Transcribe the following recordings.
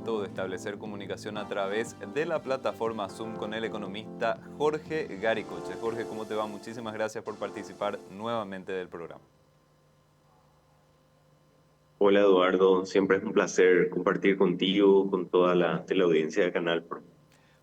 momento de establecer comunicación a través de la plataforma Zoom con el economista Jorge Garicoche. Jorge, ¿cómo te va? Muchísimas gracias por participar nuevamente del programa. Hola Eduardo, siempre es un placer compartir contigo, con toda la teleaudiencia de Canal Pro.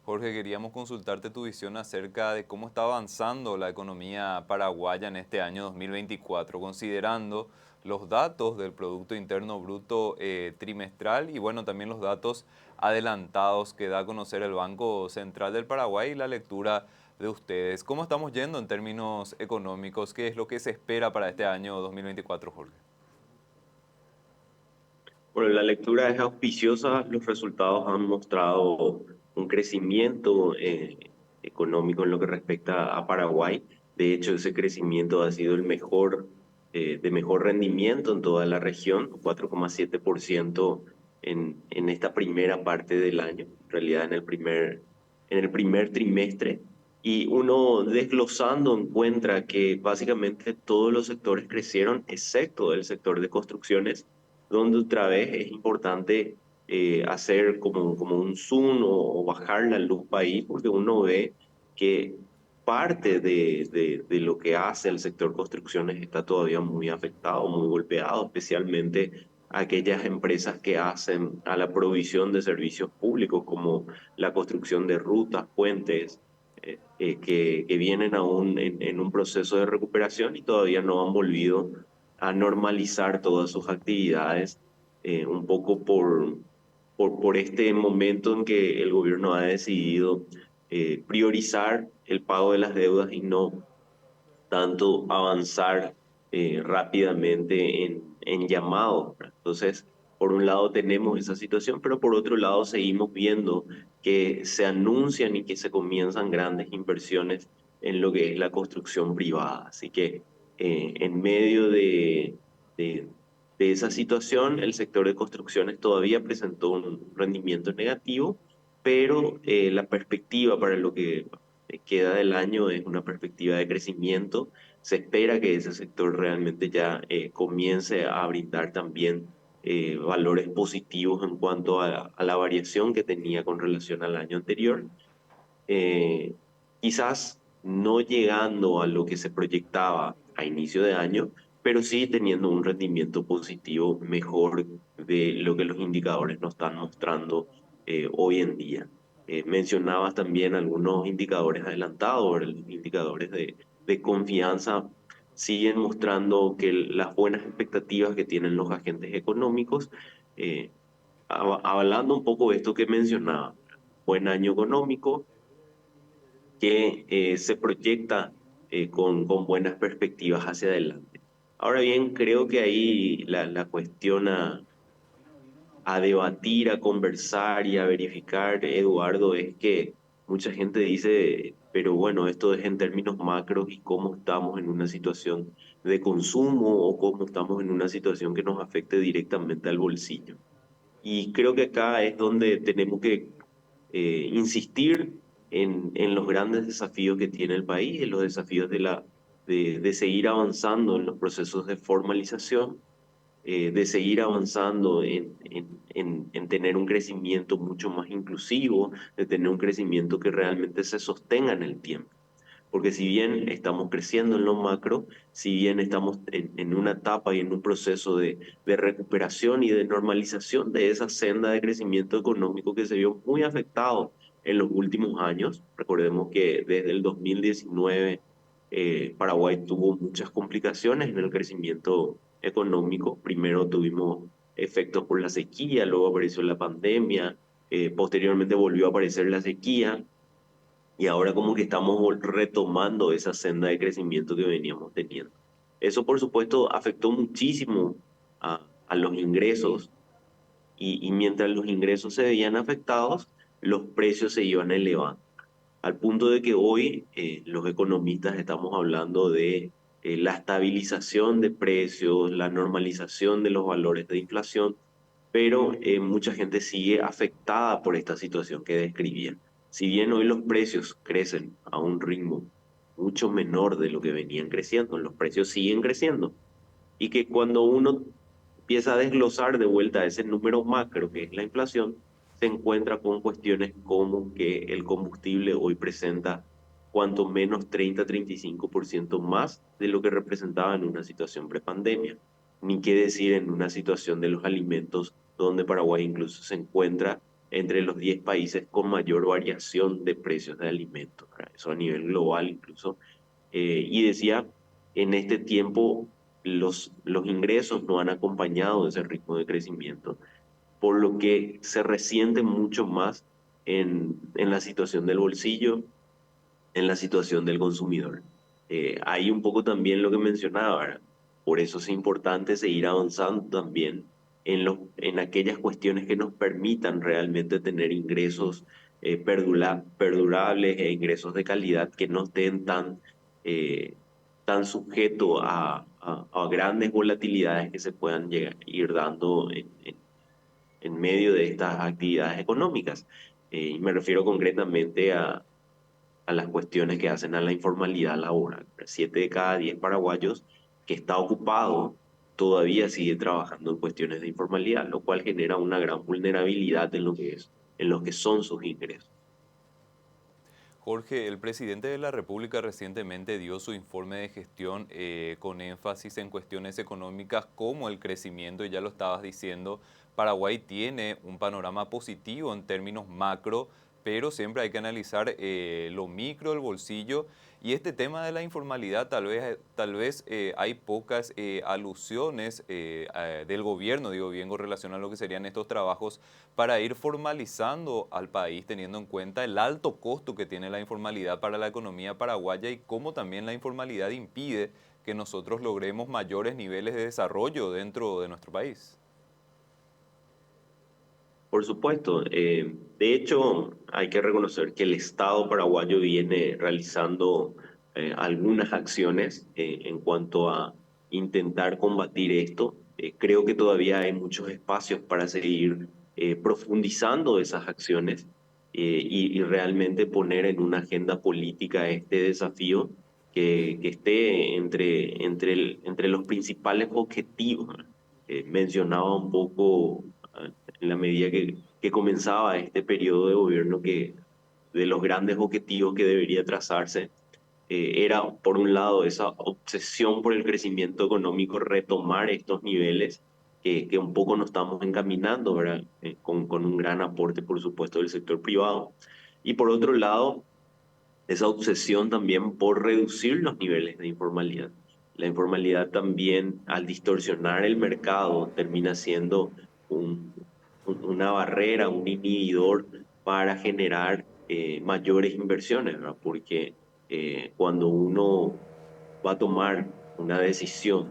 Jorge, queríamos consultarte tu visión acerca de cómo está avanzando la economía paraguaya en este año 2024, considerando los datos del Producto Interno Bruto trimestral y bueno, también los datos adelantados que da a conocer el Banco Central del Paraguay y la lectura de ustedes. ¿Cómo estamos yendo en términos económicos? ¿Qué es lo que se espera para este año 2024, Jorge? Bueno, la lectura es auspiciosa, los resultados han mostrado un crecimiento económico en lo que respecta a Paraguay. De hecho, ese crecimiento ha sido el mejor, de mejor rendimiento en toda la región, 4,7% en esta primera parte del año, en realidad en el primer trimestre. Y uno desglosando encuentra que básicamente todos los sectores crecieron, excepto el sector de construcciones, donde otra vez es importante hacer como un zoom o bajar la lupa ahí, porque uno ve que parte de lo que hace el sector construcciones está todavía muy afectado, muy golpeado, especialmente aquellas empresas que hacen a la provisión de servicios públicos como la construcción de rutas, puentes, que vienen aún en un proceso de recuperación y todavía no han volvido a normalizar todas sus actividades, un poco por este momento en que el gobierno ha decidido priorizar el pago de las deudas y no tanto avanzar rápidamente en llamados, ¿verdad? Entonces, por un lado tenemos esa situación, pero por otro lado seguimos viendo que se anuncian y que se comienzan grandes inversiones en lo que es la construcción privada. Así que en medio de, de esa situación, el sector de construcciones todavía presentó un rendimiento negativo, pero la perspectiva para lo que queda del año es una perspectiva de crecimiento. Se espera que ese sector realmente ya comience a brindar también valores positivos en cuanto a la variación que tenía con relación al año anterior. Eh, Quizás no llegando a lo que se proyectaba a inicio de año, pero sí teniendo un rendimiento positivo mejor de lo que los indicadores nos están mostrando hoy en día. Mencionabas también algunos indicadores adelantados, ¿verdad? Los indicadores de confianza siguen mostrando que las buenas expectativas que tienen los agentes económicos, eh, avalando un poco esto que mencionaba, buen año económico que se proyecta con buenas perspectivas hacia adelante. Ahora bien, creo que ahí la cuestión a debatir, a conversar y a verificar, Eduardo, es que mucha gente dice, pero bueno, esto es en términos macros y cómo estamos en una situación de consumo o cómo estamos en una situación que nos afecte directamente al bolsillo. Y creo que acá es donde tenemos que insistir en los grandes desafíos que tiene el país, en los desafíos de seguir avanzando en los procesos de formalización, de seguir avanzando en tener un crecimiento mucho más inclusivo, de tener un crecimiento que realmente se sostenga en el tiempo. Porque si bien estamos creciendo en lo macro, si bien estamos en una etapa y en un proceso de recuperación y de normalización de esa senda de crecimiento económico que se vio muy afectado en los últimos años, recordemos que desde el 2019 Paraguay tuvo muchas complicaciones en el crecimiento económico. Primero tuvimos efectos por la sequía, luego apareció la pandemia, posteriormente volvió a aparecer la sequía y ahora como que estamos retomando esa senda de crecimiento que veníamos teniendo. Eso, por supuesto, afectó muchísimo a los ingresos y mientras los ingresos se veían afectados, los precios se iban elevando. Al punto de que hoy los economistas estamos hablando de la estabilización de precios, la normalización de los valores de inflación, pero mucha gente sigue afectada por esta situación que describía. Si bien hoy los precios crecen a un ritmo mucho menor de lo que venían creciendo, los precios siguen creciendo y que cuando uno empieza a desglosar de vuelta ese número macro que es la inflación, se encuentra con cuestiones como que el combustible hoy presenta cuanto menos 30-35% más de lo que representaba en una situación prepandemia. Ni qué decir en una situación de los alimentos, donde Paraguay incluso se encuentra entre los 10 países con mayor variación de precios de alimentos, ¿verdad? Eso a nivel global incluso. Y decía, en este tiempo los ingresos no han acompañado ese ritmo de crecimiento, por lo que se resiente mucho más en la situación del bolsillo, en la situación del consumidor. Ahí un poco también lo que mencionaba, ¿verdad? Por eso es importante seguir avanzando también en aquellas cuestiones que nos permitan realmente tener ingresos perdurables e ingresos de calidad que no estén eh, tan sujetos a grandes volatilidades que se puedan ir dando en medio de estas actividades económicas. Y me refiero concretamente a las cuestiones que hacen a la informalidad laboral. 7 de cada 10 paraguayos que está ocupado todavía sigue trabajando en cuestiones de informalidad, lo cual genera una gran vulnerabilidad en lo que son sus ingresos. Jorge, el presidente de la República recientemente dio su informe de gestión con énfasis en cuestiones económicas como el crecimiento, y ya lo estabas diciendo, Paraguay tiene un panorama positivo en términos macro, pero siempre hay que analizar lo micro, el bolsillo, y este tema de la informalidad tal vez hay pocas alusiones del gobierno, digo bien, con relación a lo que serían estos trabajos para ir formalizando al país, teniendo en cuenta el alto costo que tiene la informalidad para la economía paraguaya y cómo también la informalidad impide que nosotros logremos mayores niveles de desarrollo dentro de nuestro país. Por supuesto, de hecho hay que reconocer que el Estado paraguayo viene realizando algunas acciones en cuanto a intentar combatir esto. Creo que todavía hay muchos espacios para seguir profundizando esas acciones y realmente poner en una agenda política este desafío que esté entre los principales objetivos, ¿no? Mencionaba un poco en la medida que comenzaba este periodo de gobierno, que de los grandes objetivos que debería trazarse era, por un lado, esa obsesión por el crecimiento económico, retomar estos niveles que un poco nos estamos encaminando, ¿verdad? Con un gran aporte, por supuesto, del sector privado. Y por otro lado, esa obsesión también por reducir los niveles de informalidad. La informalidad también, al distorsionar el mercado, termina siendo un, una barrera, un inhibidor para generar mayores inversiones, ¿verdad? Porque cuando uno va a tomar una decisión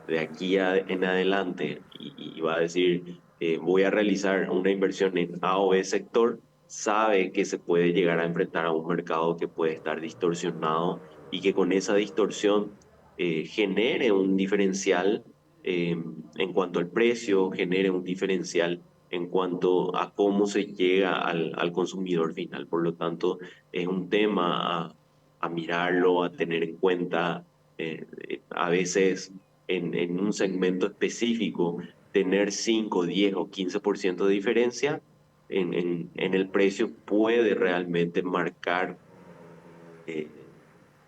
de aquí en adelante y va a decir, voy a realizar una inversión en A o B sector, sabe que se puede llegar a enfrentar a un mercado que puede estar distorsionado y que con esa distorsión genere un diferencial eh, en cuanto al precio, genere un diferencial en cuanto a cómo se llega al consumidor final. Por lo tanto, es un tema a mirarlo, a tener en cuenta. A veces en un segmento específico, tener 5 10 o 15% de diferencia en el precio puede realmente marcar eh,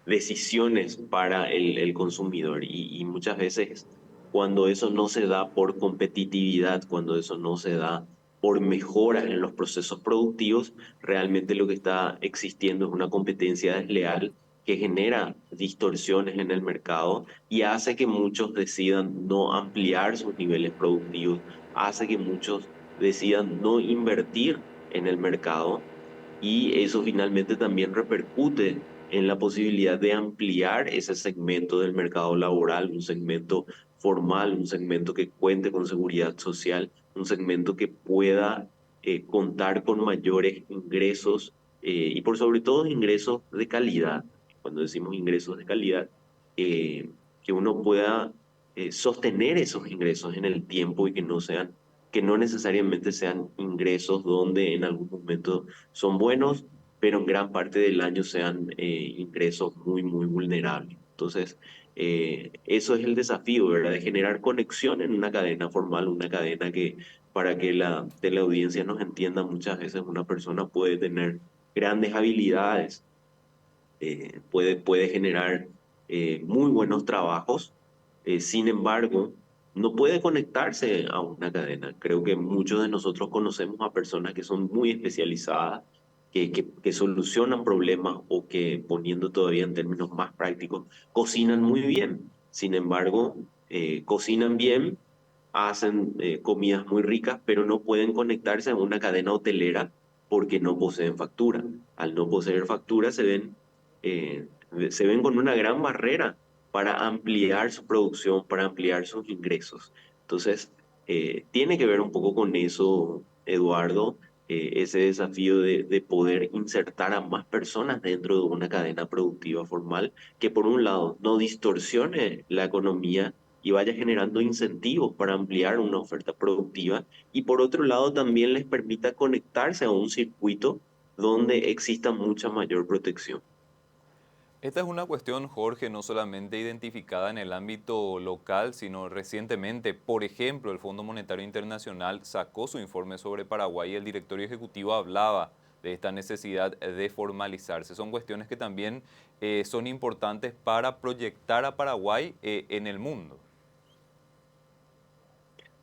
decisiones para el consumidor. Y muchas veces cuando eso no se da por competitividad, cuando eso no se da por mejoras en los procesos productivos, realmente lo que está existiendo es una competencia desleal que genera distorsiones en el mercado y hace que muchos decidan no ampliar sus niveles productivos, hace que muchos decidan no invertir en el mercado y eso finalmente también repercute en la posibilidad de ampliar ese segmento del mercado laboral, un segmento formal, un segmento que cuente con seguridad social, un segmento que pueda contar con mayores ingresos y por sobre todo ingresos de calidad. Cuando decimos ingresos de calidad, que uno pueda sostener esos ingresos en el tiempo y que no necesariamente sean ingresos donde en algún momento son buenos, pero en gran parte del año sean ingresos muy, muy vulnerables. Entonces, eso es el desafío, ¿verdad? De generar conexión en una cadena formal, una cadena para que la teleaudiencia nos entienda, muchas veces una persona puede tener grandes habilidades, puede generar muy buenos trabajos, sin embargo, no puede conectarse a una cadena. Creo que muchos de nosotros conocemos a personas que son muy especializadas, que solucionan problemas o que, poniendo todavía en términos más prácticos, cocinan muy bien. Sin embargo, cocinan bien, hacen comidas muy ricas, pero no pueden conectarse a una cadena hotelera porque no poseen factura. Al no poseer factura eh, se ven con una gran barrera para ampliar su producción, para ampliar sus ingresos. Entonces, tiene que ver un poco con eso, Eduardo, ese desafío de poder insertar a más personas dentro de una cadena productiva formal que por un lado no distorsione la economía y vaya generando incentivos para ampliar una oferta productiva y por otro lado también les permita conectarse a un circuito donde exista mucha mayor protección. Esta es una cuestión, Jorge, no solamente identificada en el ámbito local, sino recientemente, por ejemplo, el Fondo Monetario Internacional sacó su informe sobre Paraguay y el directorio ejecutivo hablaba de esta necesidad de formalizarse. Son cuestiones que también son importantes para proyectar a Paraguay en el mundo.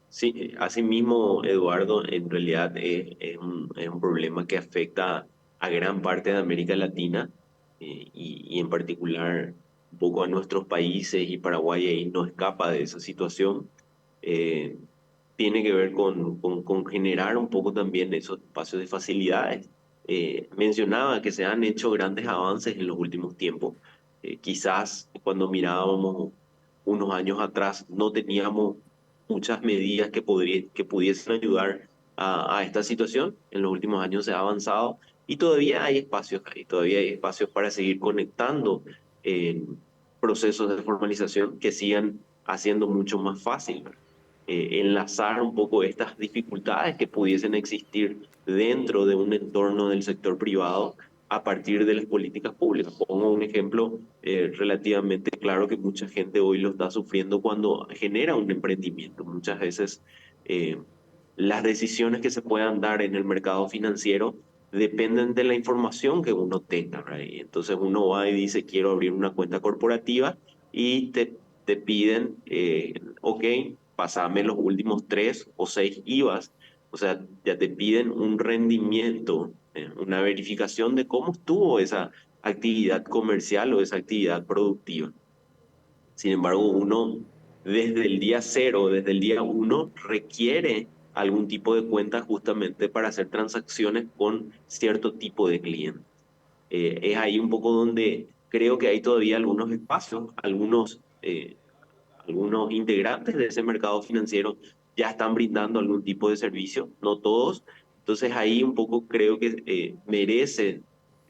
Sí, asimismo, Eduardo, en realidad es un problema que afecta a gran parte de América Latina y en particular un poco a nuestros países y Paraguay ahí no escapa de esa situación. Eh, Tiene que ver con generar un poco también esos espacios de facilidades. Mencionaba que se han hecho grandes avances en los últimos tiempos. Quizás cuando mirábamos unos años atrás no teníamos muchas medidas que pudiesen ayudar a esta situación. En los últimos años se ha avanzado y todavía hay espacios ahí, todavía hay espacios para seguir conectando procesos de formalización que sigan haciendo mucho más fácil, ¿verdad? Enlazar un poco estas dificultades que pudiesen existir dentro de un entorno del sector privado a partir de las políticas públicas. Pongo un ejemplo relativamente claro que mucha gente hoy lo está sufriendo cuando genera un emprendimiento. Muchas veces eh, las decisiones que se puedan dar en el mercado financiero dependen de la información que uno tenga, ¿verdad? Y entonces uno va y dice, quiero abrir una cuenta corporativa y te piden, ok, pasame los últimos 3 o 6 IVAs, o sea, ya te piden un rendimiento, una verificación de cómo estuvo esa actividad comercial o esa actividad productiva. Sin embargo, uno desde el día cero, desde el día uno, requiere algún tipo de cuenta justamente para hacer transacciones con cierto tipo de clientes. Es ahí un poco donde creo que hay todavía algunos espacios, algunos integrantes de ese mercado financiero ya están brindando algún tipo de servicio, no todos. Entonces ahí un poco creo que merece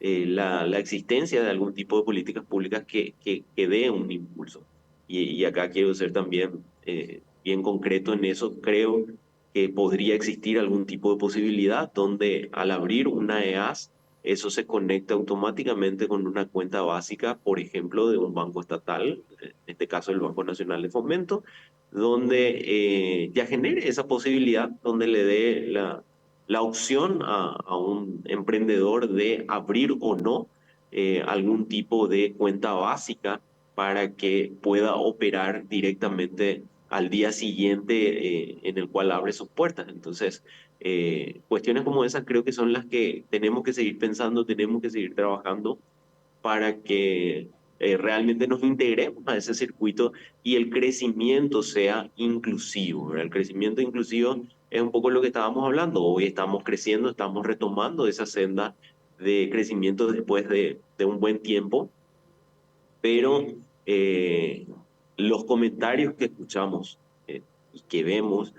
la existencia de algún tipo de políticas públicas que dé un impulso. Y acá quiero ser también bien concreto en eso. Creo que podría existir algún tipo de posibilidad donde al abrir una EAS, eso se conecta automáticamente con una cuenta básica, por ejemplo, de un banco estatal, en este caso el Banco Nacional de Fomento, donde ya genere esa posibilidad, donde le dé la opción a un emprendedor de abrir o no algún tipo de cuenta básica para que pueda operar directamente al día siguiente en el cual abre sus puertas. Entonces, cuestiones como esas creo que son las que tenemos que seguir pensando, tenemos que seguir trabajando para que realmente nos integremos a ese circuito y el crecimiento sea inclusivo, ¿verdad? El crecimiento inclusivo es un poco lo que estábamos hablando. Hoy estamos creciendo, estamos retomando esa senda de crecimiento después de un buen tiempo, pero eh, los comentarios que escuchamos y que vemos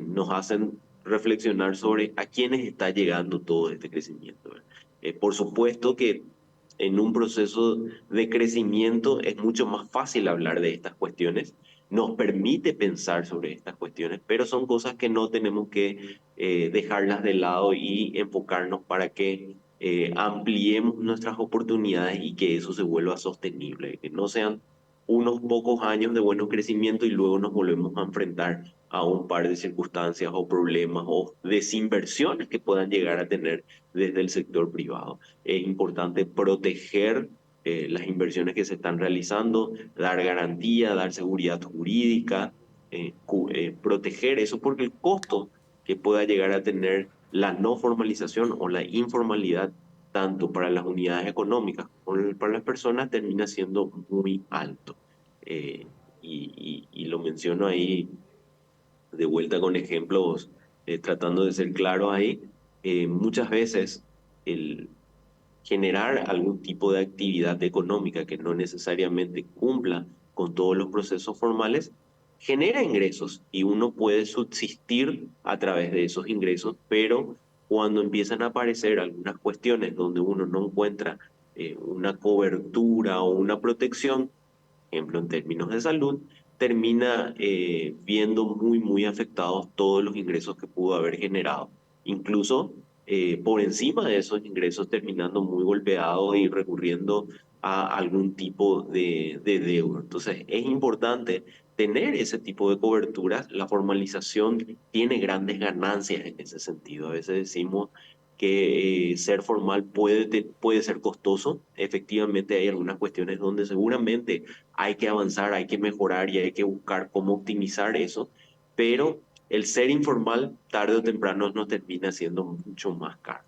nos hacen reflexionar sobre a quiénes está llegando todo este crecimiento, ¿verdad? Por supuesto que en un proceso de crecimiento es mucho más fácil hablar de estas cuestiones, nos permite pensar sobre estas cuestiones, pero son cosas que no tenemos que dejarlas de lado y enfocarnos para que ampliemos nuestras oportunidades y que eso se vuelva sostenible, que no sean unos pocos años de buen crecimiento y luego nos volvemos a enfrentar a un par de circunstancias o problemas o desinversiones que puedan llegar a tener desde el sector privado. Es importante proteger las inversiones que se están realizando, dar garantía, dar seguridad jurídica, proteger eso, porque el costo que pueda llegar a tener la no formalización o la informalidad, tanto para las unidades económicas como para las personas, termina siendo muy alto. Eh, y lo menciono ahí de vuelta con ejemplos, tratando de ser claro ahí. Muchas veces el generar algún tipo de actividad económica que no necesariamente cumpla con todos los procesos formales, genera ingresos y uno puede subsistir a través de esos ingresos, pero cuando empiezan a aparecer algunas cuestiones donde uno no encuentra una cobertura o una protección, ejemplo, en términos de salud, termina viendo muy afectados todos los ingresos que pudo haber generado. Incluso por encima de esos ingresos terminando muy golpeados y recurriendo a algún tipo de deuda. Entonces, es importante tener ese tipo de coberturas. La formalización tiene grandes ganancias en ese sentido. A veces decimos que ser formal puede ser costoso. Efectivamente, hay algunas cuestiones donde seguramente hay que avanzar, hay que mejorar y hay que buscar cómo optimizar eso, pero el ser informal tarde o temprano nos termina siendo mucho más caro.